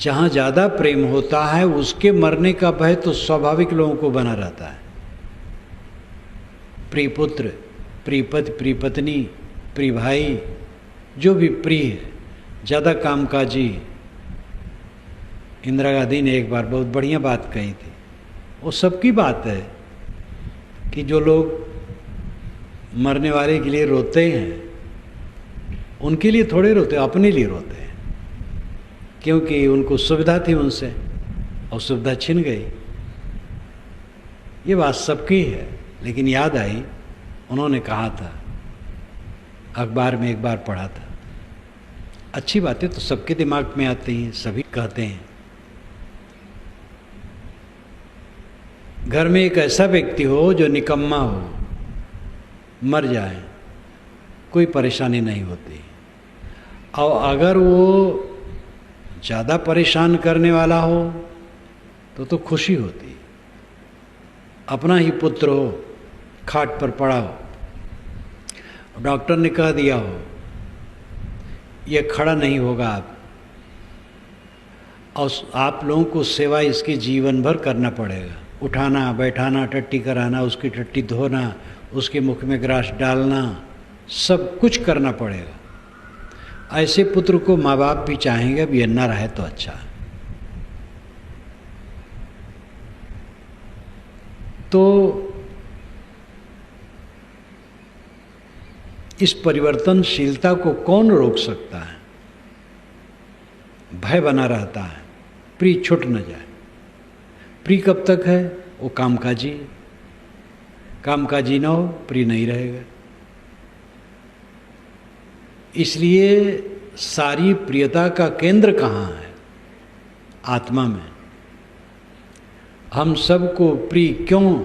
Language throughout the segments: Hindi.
जहाँ ज़्यादा प्रेम होता है उसके मरने का भय तो स्वाभाविक लोगों को बना रहता है। प्रिय पुत्र, प्रिय पति, प्रिय पत्नी, प्रिय भाई, जो भी प्रिय है, ज़्यादा कामकाजी। इंदिरा गांधी ने एक बार बहुत बढ़िया बात कही थी, वो सबकी बात है कि जो लोग मरने वाले के लिए रोते हैं उनके लिए थोड़े रोते, अपने लिए रोते हैं, क्योंकि उनको सुविधा थी उनसे और सुविधा छिन गई। ये बात सबकी है, लेकिन याद आई, उन्होंने कहा था, अखबार में एक बार पढ़ा था। अच्छी बातें तो सबके दिमाग में आती हैं, सभी कहते हैं। घर में एक ऐसा व्यक्ति हो जो निकम्मा हो, मर जाए, कोई परेशानी नहीं होती, और अगर वो ज़्यादा परेशान करने वाला हो तो खुशी होती। अपना ही पुत्र हो, खाट पर पड़ा हो, डॉक्टर ने कह दिया हो ये खड़ा नहीं होगा आप, और आप लोगों को सेवा इसकी जीवन भर करना पड़ेगा, उठाना बैठाना, टट्टी कराना, उसकी टट्टी धोना, उसके मुख में ग्रास डालना, सब कुछ करना पड़ेगा। ऐसे पुत्र को माँ बाप भी चाहेंगे अब ये न रहे तो अच्छा। तो इस परिवर्तनशीलता को कौन रोक सकता है? भय बना रहता है, प्रिय छूट न जाए। प्रिय कब तक है? वो कामकाजी, कामकाजी ना हो, प्रिय नहीं रहेगा। इसलिए सारी प्रियता का केंद्र कहाँ है? आत्मा में। हम सबको प्रिय क्यों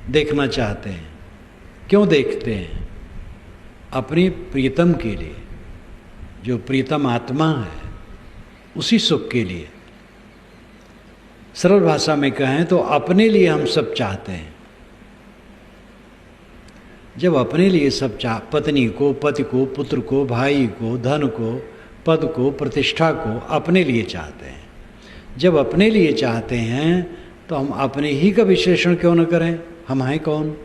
देखना चाहते हैं? क्यों देखते हैं? अपने प्रियतम के लिए, जो प्रियतम आत्मा है, उसी सुख के लिए। सरल भाषा में कहें तो अपने लिए हम सब चाहते हैं। जब अपने लिए सब पत्नी को, पति को, पुत्र को, भाई को, धन को, पद को, प्रतिष्ठा को अपने लिए चाहते हैं। जब अपने लिए चाहते हैं तो हम अपने ही का विश्लेषण क्यों न करें? हम हैं कौन?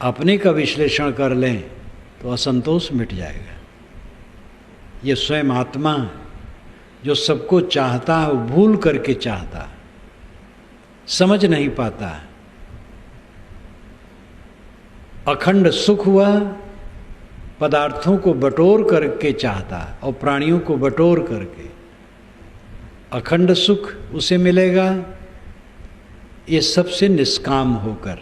अपने का विश्लेषण कर लें तो असंतोष मिट जाएगा। ये स्वयं आत्मा है जो सबको चाहता है, भूल करके चाहता है, समझ नहीं पाता है। अखंड सुख हुआ पदार्थों को बटोर करके चाहता है और प्राणियों को बटोर करके अखंड सुख उसे मिलेगा, ये सबसे निष्काम होकर।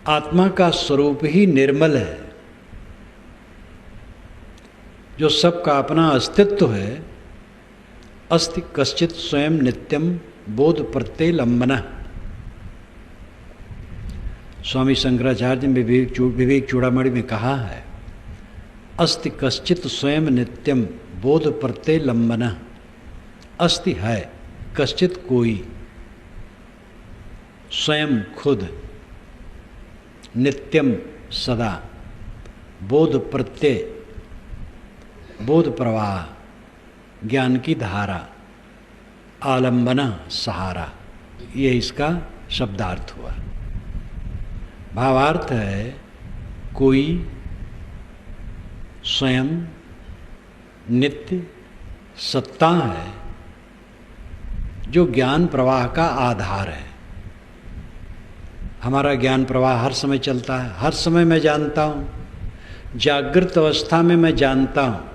आत्मा का स्वरूप ही निर्मल है, जो सबका अपना अस्तित्व है। अस्ति कश्चित स्वयं नित्यम बोध प्रत्यय लंबना। स्वामी शंकराचार्य ने विवेक चूड़ामणि में कहा है, अस्ति कश्चित स्वयं नित्यम बोध प्रत्यय लंबना। अस्ति है कश्चित कोई, स्वयं खुद, नित्यम सदा, बोध प्रत्यय, बोध प्रवाह, ज्ञान की धारा, आलंबना सहारा। ये इसका शब्दार्थ हुआ। भावार्थ है कोई, स्वयं, नित्य, सत्ता है जो ज्ञान प्रवाह का आधार है। हमारा ज्ञान प्रवाह हर समय चलता है, हर समय मैं जानता हूँ। जागृत अवस्था में मैं जानता हूँ,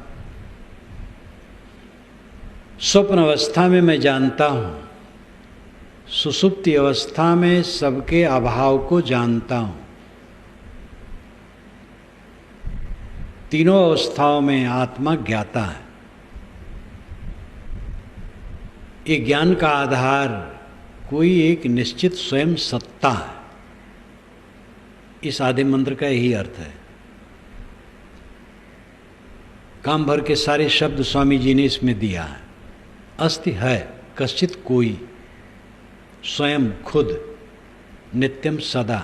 स्वप्न अवस्था में मैं जानता हूँ, सुषुप्ति अवस्था में सबके अभाव को जानता हूँ। तीनों अवस्थाओं में आत्मा ज्ञाता है। ये ज्ञान का आधार कोई एक निश्चित स्वयं सत्ता है। इस आदि मंत्र का यही अर्थ है। काम भर के सारे शब्द स्वामी जी ने इसमें दिया है। अस्ति है कश्चित कोई, स्वयं खुद, नित्यम सदा।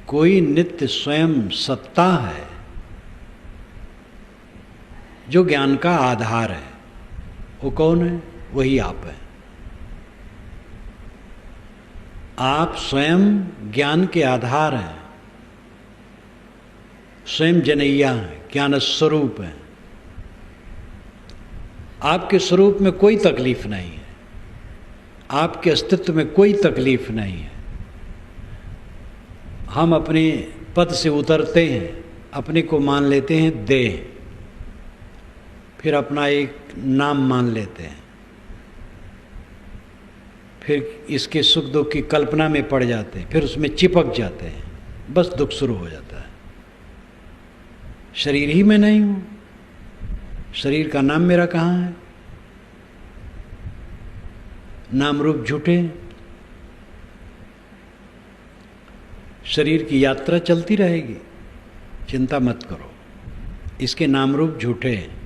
कोई नित्य स्वयं सत्ता है जो ज्ञान का आधार है, वो कौन है? वही आप है। आप स्वयं ज्ञान के आधार हैं, स्वयं जनैया हैं, ज्ञान स्वरूप हैं। आपके स्वरूप में कोई तकलीफ नहीं है, आपके अस्तित्व में कोई तकलीफ नहीं है। हम अपने पद से उतरते हैं, अपने को मान लेते हैं देह, फिर अपना एक नाम मान लेते हैं, फिर इसके सुख दुख की कल्पना में पड़ जाते हैं, फिर उसमें चिपक जाते हैं, बस दुख शुरू हो जाता है। शरीर ही मैं नहीं हूं, शरीर का नाम मेरा कहाँ है? नाम रूप झूठे। शरीर की यात्रा चलती रहेगी, चिंता मत करो, इसके नाम रूप झूठे हैं।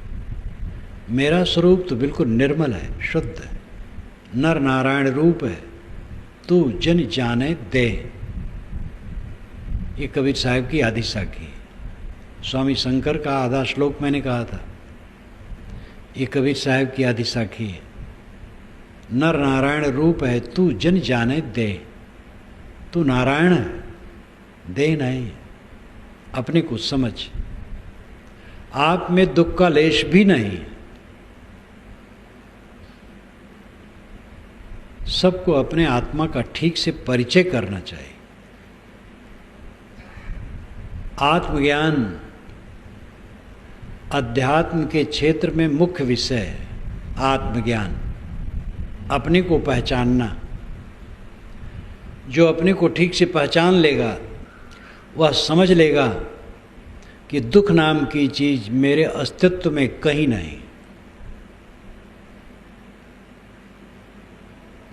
मेरा स्वरूप तो बिल्कुल निर्मल है, शुद्ध है, नर नारायण रूप है, तू जन जाने दे। ये कबीर साहब की आदि साखी, स्वामी शंकर का आधा श्लोक मैंने कहा था, ये कबीर साहब की आदि साखी है। नर नारायण रूप है, तू जन जाने दे। तू नारायण है, दे नहीं, अपने को समझ। आप में दुख का लेश भी नहीं है। सबको अपने आत्मा का ठीक से परिचय करना चाहिए। आत्मज्ञान अध्यात्म के क्षेत्र में मुख्य विषय है। आत्मज्ञान, अपने को पहचानना। जो अपने को ठीक से पहचान लेगा वह समझ लेगा कि दुख नाम की चीज मेरे अस्तित्व में कहीं नहीं।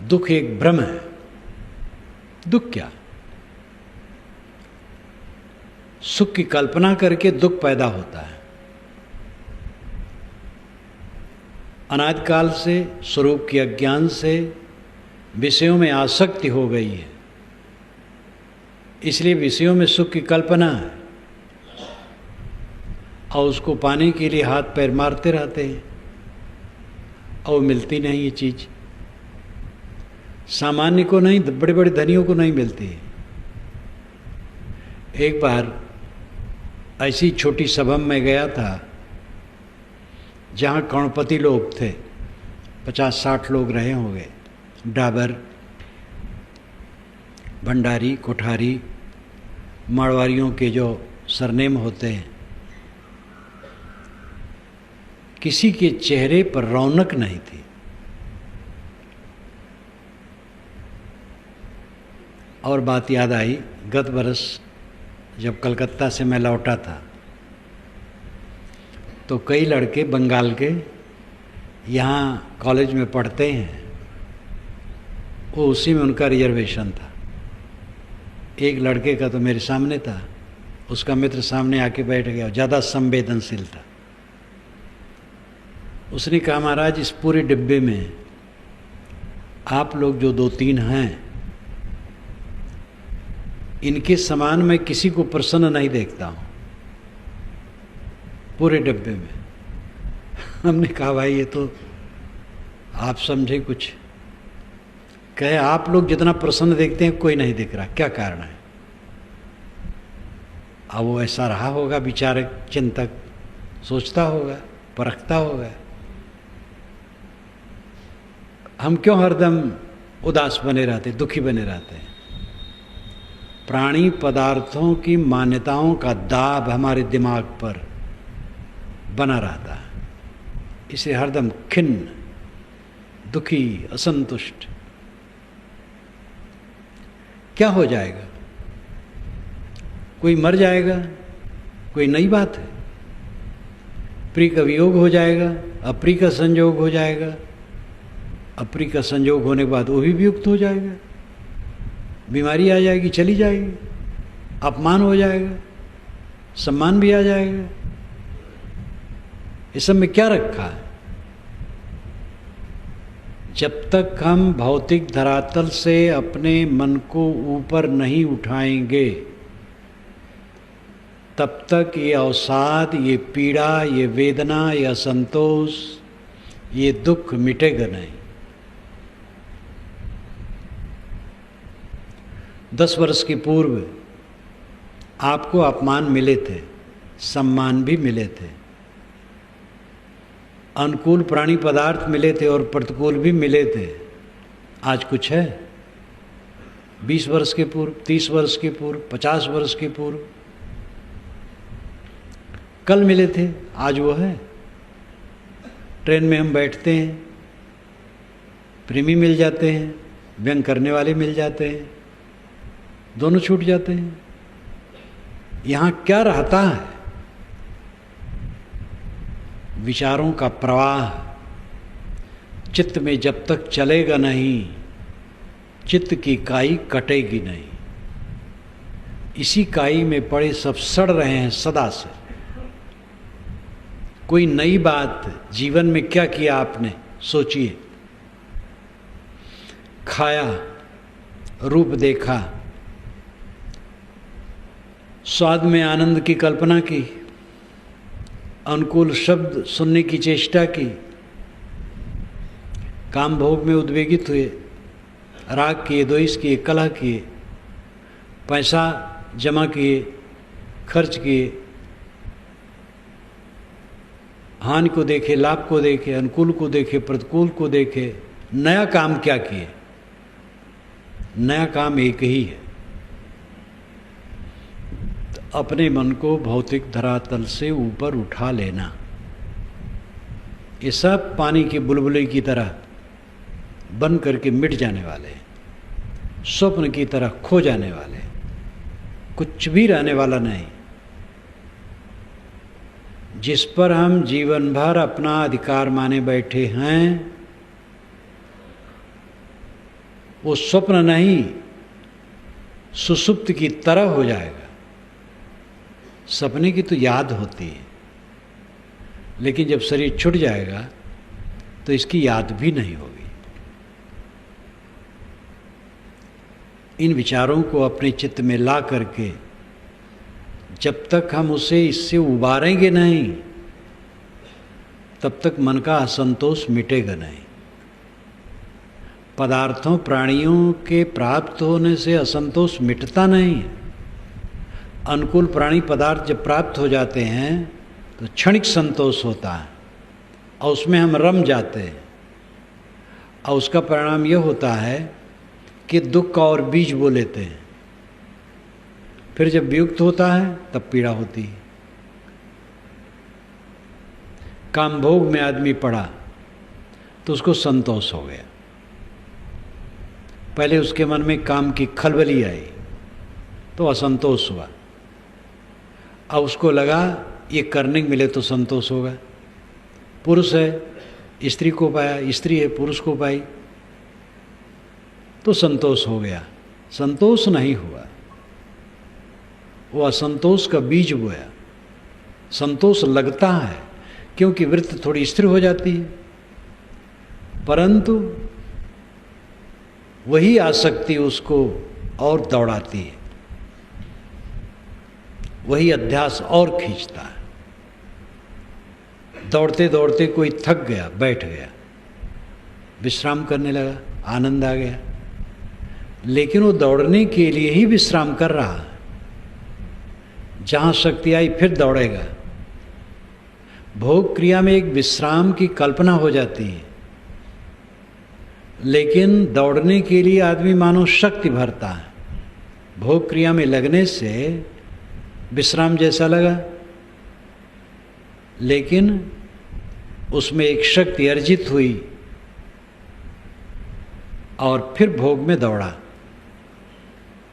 दुख एक भ्रम है। दुख क्या? सुख की कल्पना करके दुख पैदा होता है। अनादिकाल से स्वरूप के अज्ञान से विषयों में आसक्ति हो गई है, इसलिए विषयों में सुख की कल्पना है और उसको पाने के लिए हाथ पैर मारते रहते हैं और मिलती नहीं ये चीज़। सामान्य को नहीं, बड़े बड़े धनियों को नहीं मिलती। एक बार ऐसी छोटी सभा में गया था जहाँ करोड़पति लोग थे, 50-60 लोग रहे होंगे, डाबर, भंडारी, कोठारी, मारवाड़ियों के जो सरनेम होते हैं। किसी के चेहरे पर रौनक नहीं थी। और बात याद आई, गत बरस जब कलकत्ता से मैं लौटा था तो कई लड़के बंगाल के यहाँ कॉलेज में पढ़ते हैं, वो उसी में उनका रिजर्वेशन था। एक लड़के का तो मेरे सामने था, उसका मित्र सामने आके बैठ गया, ज़्यादा संवेदनशील था। उसने कहा, महाराज इस पूरे डिब्बे में आप लोग जो 2-3 हैं, इनके समान मैं किसी को प्रसन्न नहीं देखता हूँ पूरे डिब्बे में। हमने कहा, भाई ये तो आप समझे कुछ। कहे, आप लोग जितना प्रसन्न देखते हैं कोई नहीं दिख रहा, क्या कारण है? अब वो ऐसा रहा होगा, विचारक, चिंतक, सोचता होगा, परखता होगा। हम क्यों हरदम उदास बने रहते, दुखी बने रहते हैं? प्राणी पदार्थों की मान्यताओं का दाब हमारे दिमाग पर बना रहता है, इसलिए हरदम खिन्न, दुखी, असंतुष्ट। क्या हो जाएगा? कोई मर जाएगा, कोई नई बात है। प्रिय का वियोग हो जाएगा, अप्रिय का संयोग हो जाएगा, अप्रिय का संयोग होने के बाद वो भी वियुक्त हो जाएगा। बीमारी आ जाएगी, चली जाएगी, अपमान हो जाएगा, सम्मान भी आ जाएगा। इस सब में क्या रखा है? जब तक हम भौतिक धरातल से अपने मन को ऊपर नहीं उठाएंगे, तब तक ये अवसाद, ये पीड़ा, ये वेदना, ये असंतोष, ये दुख मिटेगा नहीं। 10 वर्ष के पूर्व आपको अपमान मिले थे, सम्मान भी मिले थे, अनुकूल प्राणी पदार्थ मिले थे और प्रतिकूल भी मिले थे। आज कुछ है? 20 वर्ष के पूर्व, 30 वर्ष के पूर्व, 50 वर्ष के पूर्व कल मिले थे, आज वो है। ट्रेन में हम बैठते हैं, प्रेमी मिल जाते हैं, व्यंग करने वाले मिल जाते हैं, दोनों छूट जाते हैं। यहाँ क्या रहता है? विचारों का प्रवाह चित्त में जब तक चलेगा नहीं, चित्त की काई कटेगी नहीं। इसी काई में पड़े सब सड़ रहे हैं सदा से। कोई नई बात जीवन में क्या किया आपने? सोचिए। खाया, रूप देखा, स्वाद में आनंद की कल्पना की, अनुकूल शब्द सुनने की चेष्टा की, काम भोग में उद्वेगित हुए, राग किए, द्वेष किए, कलह किए, पैसा जमा किए, खर्च किए, हानि को देखे, लाभ को देखे, अनुकूल को देखे, प्रतिकूल को देखे। नया काम क्या किए? नया काम एक ही है, अपने मन को भौतिक धरातल से ऊपर उठा लेना। ये सब पानी की बुलबुले की तरह बन करके मिट जाने वाले हैं, स्वप्न की तरह खो जाने वाले हैं, कुछ भी रहने वाला नहीं। जिस पर हम जीवन भर अपना अधिकार माने बैठे हैं, वो स्वप्न नहीं, सुसुप्त की तरह हो जाएगा। सपने की तो याद होती है, लेकिन जब शरीर छूट जाएगा तो इसकी याद भी नहीं होगी। इन विचारों को अपने चित्त में ला करके जब तक हम उसे इससे उबारेंगे नहीं, तब तक मन का असंतोष मिटेगा नहीं। पदार्थों, प्राणियों के प्राप्त होने से असंतोष मिटता नहीं। अनुकूल प्राणी पदार्थ जब प्राप्त हो जाते हैं तो क्षणिक संतोष होता है और उसमें हम रम जाते हैं, और उसका परिणाम यह होता है कि दुख का और बीज बो लेते हैं। फिर जब वियुक्त होता है तब पीड़ा होती है। काम भोग में आदमी पड़ा तो उसको संतोष हो गया। पहले उसके मन में काम की खलबली आई तो असंतोष हुआ। अब उसको लगा ये करने को मिले तो संतोष होगा। पुरुष है, स्त्री को पाया, स्त्री है, पुरुष को पाई तो संतोष हो गया। संतोष नहीं हुआ, वो असंतोष का बीज बोया। संतोष लगता है क्योंकि वृत्ति थोड़ी स्थिर हो जाती है, परंतु वही आसक्ति उसको और दौड़ाती है, वही अध्यास और खींचता है। दौड़ते दौड़ते कोई थक गया, बैठ गया, विश्राम करने लगा, आनंद आ गया, लेकिन वो दौड़ने के लिए ही विश्राम कर रहा है। जहाँ शक्ति आई फिर दौड़ेगा। भोग क्रिया में एक विश्राम की कल्पना हो जाती है, लेकिन दौड़ने के लिए आदमी मानो शक्ति भरता है। भोग क्रिया में लगने से विश्राम जैसा लगा, लेकिन उसमें एक शक्ति अर्जित हुई और फिर भोग में दौड़ा।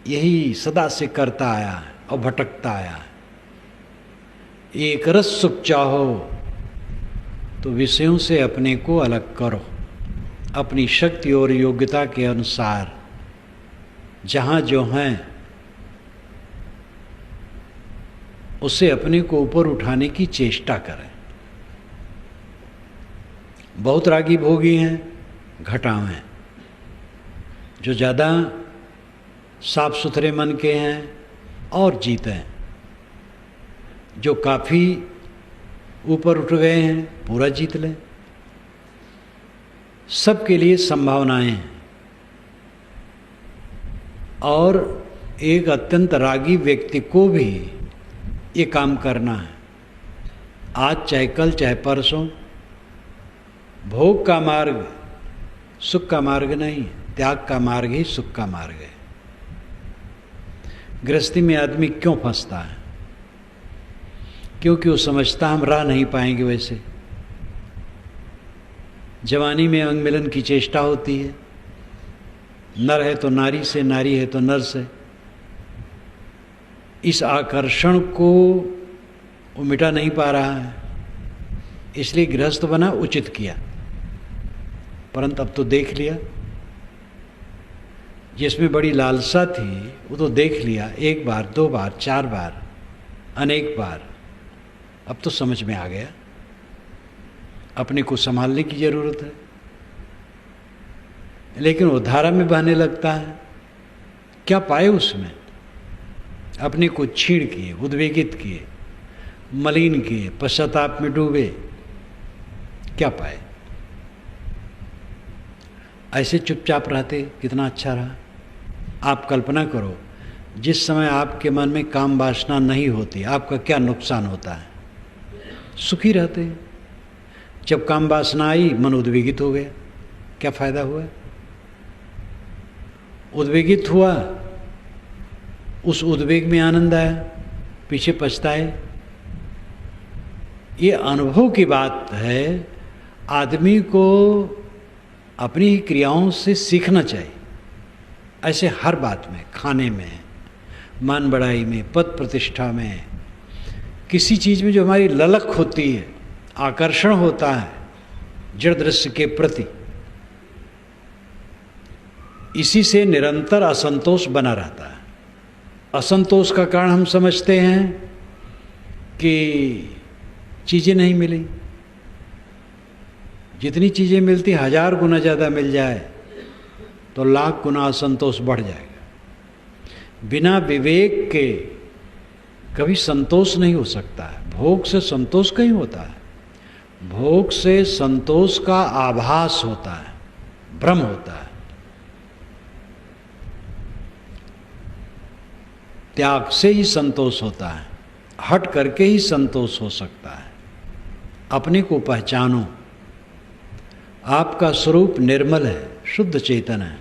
यही सदा से करता आया है और भटकता आया है। एक रस सुख चाहो तो विषयों से अपने को अलग करो, अपनी शक्ति और योग्यता के अनुसार जहाँ जो हैं उसे अपने को ऊपर उठाने की चेष्टा करें। बहुत रागी भोगी हैं, घटाव हैं। जो ज़्यादा साफ सुथरे मन के हैं और जीते हैं। जो काफ़ी ऊपर उठ गए हैं पूरा जीत लें। सबके लिए संभावनाएं हैं। और एक अत्यंत रागी व्यक्ति को भी ये काम करना है। आज चाहे कल चाहे परसों। भोग का मार्ग सुख का मार्ग नहीं, त्याग का मार्ग ही सुख का मार्ग है। गृहस्थी में आदमी क्यों फंसता है? क्योंकि वो समझता हम रह नहीं पाएंगे वैसे। जवानी में अंग मिलन की चेष्टा होती है, नर है तो नारी से, नारी है तो नर से। इस आकर्षण को वो मिटा नहीं पा रहा है, इसलिए गृहस्थ बना, उचित किया। परंतु अब तो देख लिया, जिसमें बड़ी लालसा थी वो तो देख लिया, एक बार, दो बार, चार बार, अनेक बार। अब तो समझ में आ गया, अपने को संभालने की जरूरत है। लेकिन वो धारा में बहने लगता है, क्या पाए उसमें? अपने को छीड़ किए, उद्वेगित किए, मलिन किए, पश्चाताप में डूबे, क्या पाए? ऐसे चुपचाप रहते कितना अच्छा रहा। आप कल्पना करो, जिस समय आपके मन में काम वासना नहीं होती, आपका क्या नुकसान होता है? सुखी रहते हैं। जब काम वासना आई, मन उद्वेगित हो गया, क्या फायदा हुआ? उद्वेगित हुआ, उस उद्वेग में आनंद आया, पीछे पछताए। ये अनुभव की बात है। आदमी को अपनी ही क्रियाओं से सीखना चाहिए। ऐसे हर बात में, खाने में, मान बढ़ाई में, पद प्रतिष्ठा में, किसी चीज़ में जो हमारी ललक होती है, आकर्षण होता है जड़ दृश्य के प्रति, इसी से निरंतर असंतोष बना रहता है। असंतोष का कारण हम समझते हैं कि चीज़ें नहीं मिली। जितनी चीज़ें मिलती 1000 गुना ज़्यादा मिल जाए तो लाख गुना असंतोष बढ़ जाएगा। बिना विवेक के कभी संतोष नहीं हो सकता है। भोग से संतोष कहीं होता है। भोग से संतोष का आभास होता है, भ्रम होता है। त्याग से ही संतोष होता है, हट करके ही संतोष हो सकता है। अपने को पहचानो। आपका स्वरूप निर्मल है, शुद्ध चेतन है।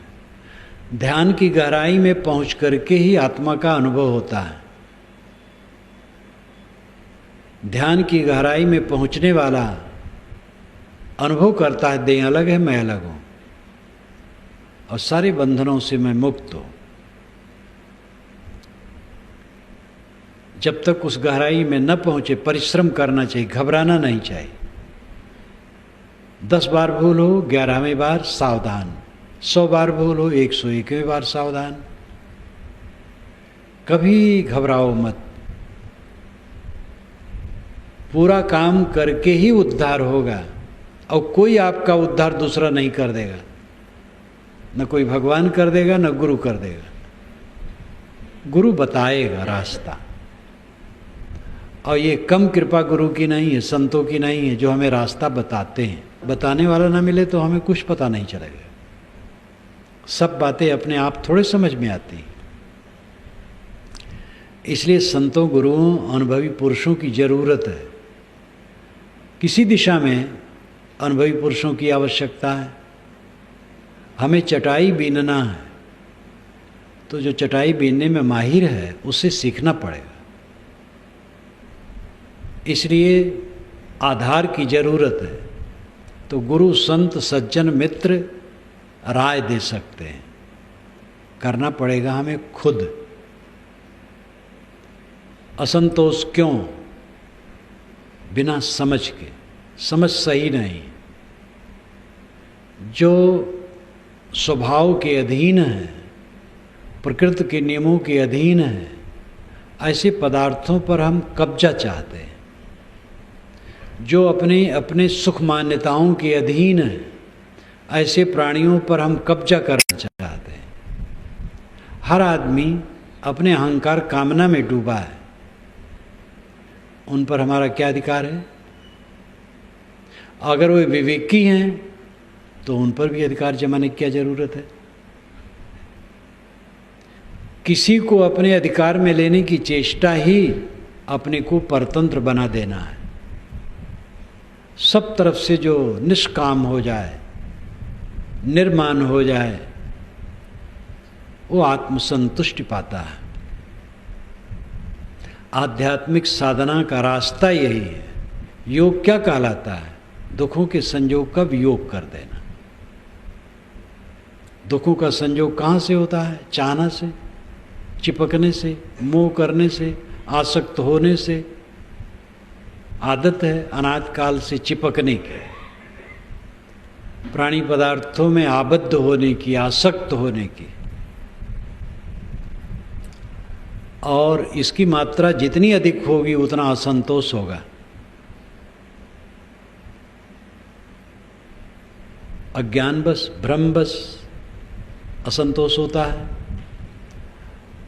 ध्यान की गहराई में पहुंच करके ही आत्मा का अनुभव होता है। ध्यान की गहराई में पहुंचने वाला अनुभव करता है, देह अलग है, मैं अलग हूं और सारे बंधनों से मैं मुक्त हूं। जब तक उस गहराई में न पहुंचे, परिश्रम करना चाहिए, घबराना नहीं चाहिए। 10 बार भूल हो, 11वें बार सावधान। 100 बार भूल हो, 101वें बार सावधान। कभी घबराओ मत। पूरा काम करके ही उद्धार होगा और कोई आपका उद्धार दूसरा नहीं कर देगा। न कोई भगवान कर देगा, न गुरु कर देगा। गुरु बताएगा रास्ता। और ये कम कृपा गुरु की नहीं है, संतों की नहीं है, जो हमें रास्ता बताते हैं। बताने वाला ना मिले तो हमें कुछ पता नहीं चलेगा। सब बातें अपने आप थोड़े समझ में आती। इसलिए संतों, गुरुओं, अनुभवी पुरुषों की जरूरत है। किसी दिशा में अनुभवी पुरुषों की आवश्यकता है। हमें चटाई बीनना है तो जो चटाई बीनने में माहिर है उससे सीखना पड़ेगा। इसलिए आधार की जरूरत है। तो गुरु, संत, सज्जन, मित्र राय दे सकते हैं। करना पड़ेगा हमें खुद। असंतोष क्यों? बिना समझ के। समझ सही नहीं। जो स्वभाव के अधीन है, प्रकृति के नियमों के अधीन है, ऐसे पदार्थों पर हम कब्जा चाहते हैं। जो अपने अपने सुख मान्यताओं के अधीन है, ऐसे प्राणियों पर हम कब्जा करना चाहते हैं। हर आदमी अपने अहंकार कामना में डूबा है। उन पर हमारा क्या अधिकार है? अगर वे विवेकी हैं तो उन पर भी अधिकार जमाने की क्या जरूरत है? किसी को अपने अधिकार में लेने की चेष्टा ही अपने को परतंत्र बना देना है। सब तरफ से जो निष्काम हो जाए, निर्माण हो जाए, वो आत्मसंतुष्टि पाता है। आध्यात्मिक साधना का रास्ता यही है। योग क्या कहलाता है? दुखों के संयोग का वियोग कर देना। दुखों का संयोग कहाँ से होता है? चाहना से, चिपकने से, मोह करने से, आसक्त होने से। आदत है अनाद काल से चिपकने की, प्राणी पदार्थों में आबद्ध होने की, आसक्त होने की। और इसकी मात्रा जितनी अधिक होगी उतना असंतोष होगा। अज्ञानवश, भ्रमवश असंतोष होता है,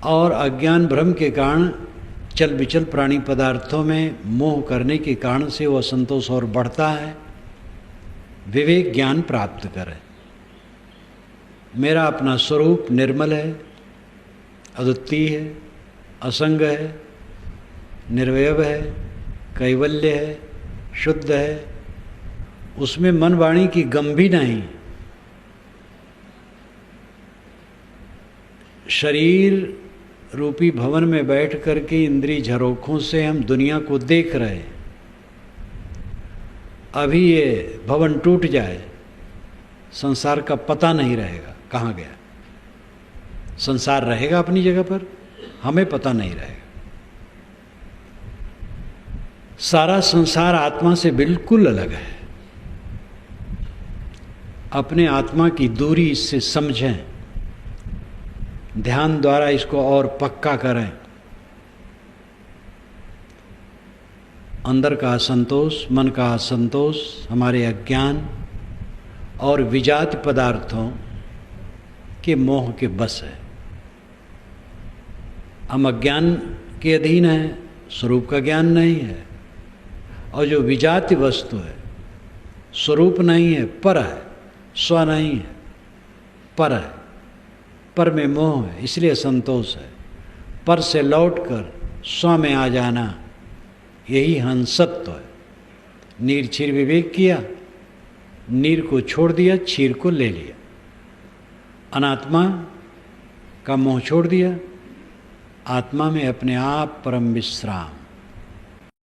और अज्ञान भ्रम के कारण चल विचल प्राणी पदार्थों में मोह करने के कारण से वो असंतोष और बढ़ता है। विवेक ज्ञान प्राप्त करें। मेरा अपना स्वरूप निर्मल है, अद्वितीय है, असंग है, निर्वयव है, कैवल्य है, शुद्ध है। उसमें मन वाणी की गम भी नहीं। शरीर रूपी भवन में बैठ करके इंद्रिय झरोखों से हम दुनिया को देख रहे हैं। अभी ये भवन टूट जाए, संसार का पता नहीं रहेगा कहाँ गया। संसार रहेगा अपनी जगह पर, हमें पता नहीं रहेगा। सारा संसार आत्मा से बिल्कुल अलग है। अपने आत्मा की दूरी इससे समझें, ध्यान द्वारा इसको और पक्का करें। अंदर का असंतोष, मन का असंतोष हमारे अज्ञान और विजात पदार्थों के मोह के बस है। हम अज्ञान के अधीन हैं, स्वरूप का ज्ञान नहीं है। और जो विजाति वस्तु है, स्वरूप नहीं है, पर है, स्व नहीं है, पर है। पर में मोह है, इसलिए असंतोष है। पर से लौटकर स्व में आ जाना, यही हंसत्व है। नीर क्षीर विवेक किया, नीर को छोड़ दिया, क्षीर को ले लिया। अनात्मा का मोह छोड़ दिया, आत्मा में अपने आप परम विश्राम।